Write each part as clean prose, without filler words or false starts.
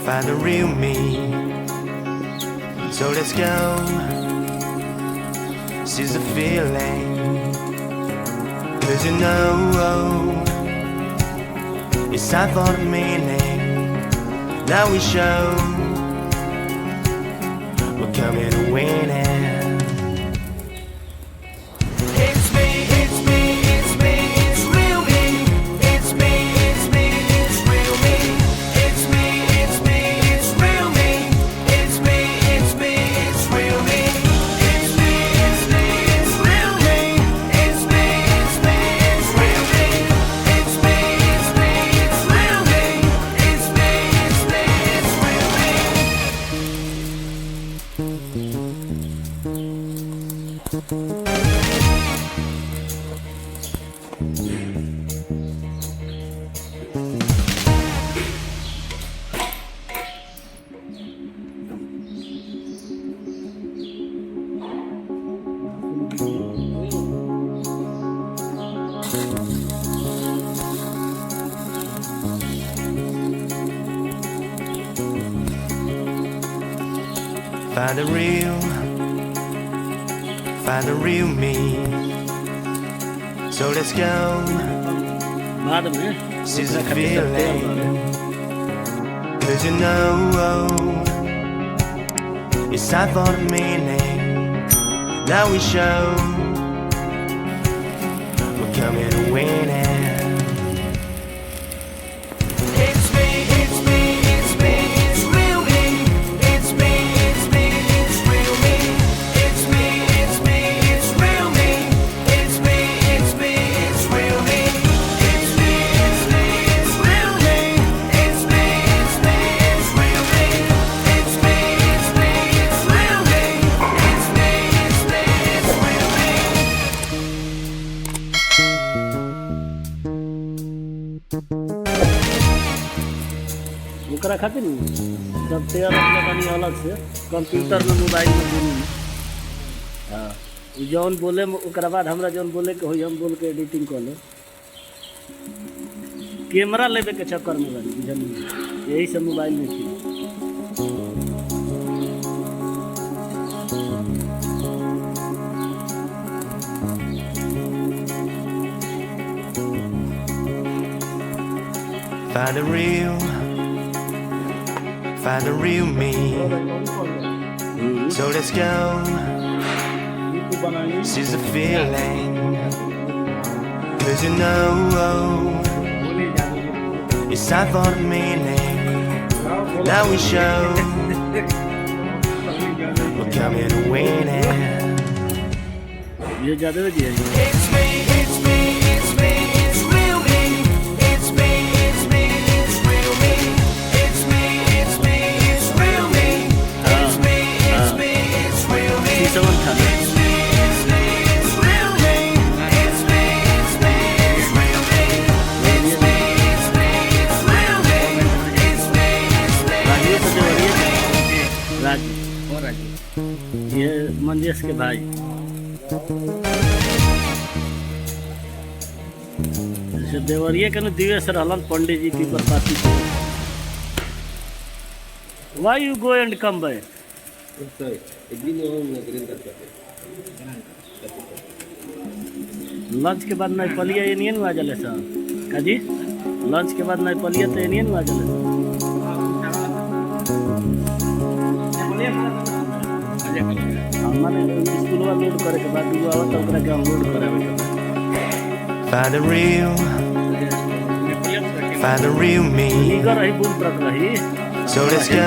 Find the real me. So let's go, seize the feeling. 'Cause you know it's time for the meaning. Now we show we're coming to win it. Find the real me. So let's go, seize the feeling. 'Cause you know it's time for the meaning. Now we show we're coming to win it. ओकरा खातिर जब तैयार अपने कनी अलग से computer में mobile में दुनू हाँ जौन बोले ओकरा बाद हमरा जौन बोले के होई हम बोल के एडिटिंग कर ले कैमरा लेवे के चक्कर में बानी बुझलिए यही सब मोबाइल में थी Find the real me. So let's go, seize the feeling. 'Cause you know it's time for the meaning. Now we show we're coming to win it. ये ज्यादा बजी है It's me, it's me, it's me, it's real me. It's me, it's me, it's real me. It's me, it's me, it's real me. It's me, it's me, it's real me. ये सब था It's me, it's me, it's real me. It's me, it's me, it's real me. It's me, it's me, it's real me. It's me, it's me, it's real me. Raju ये मंजेश के भाई देवरिया के दिवेश रहलन पंडित जी की बरसाती Why you go and come back? Lunch के बाद नहीं पलिया ये नहीं आ जले सर काजी लंच के बाद नहीं पलिया तो ये नहीं आ जले हमने स्कूल में लोड करे के बाद दू आवत ओकरा के हम लोड करावे Find the real me. लीगर रही बुल ट्रक रही So let's go,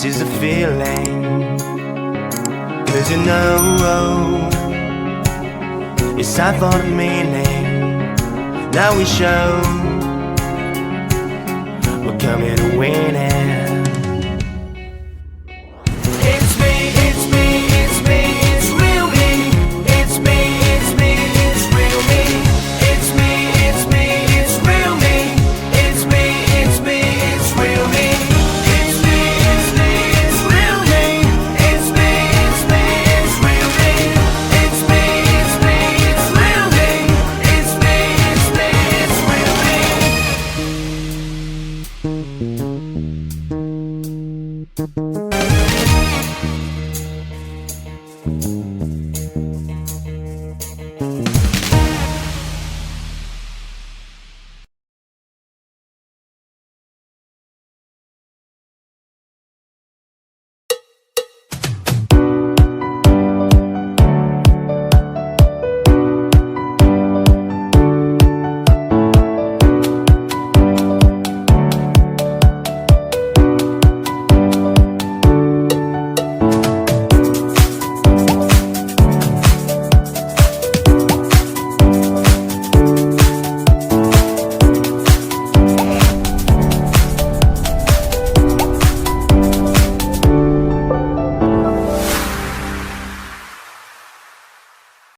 seize the feeling. 'Cause you know it's time for the meaning. Now we show we're coming to win it.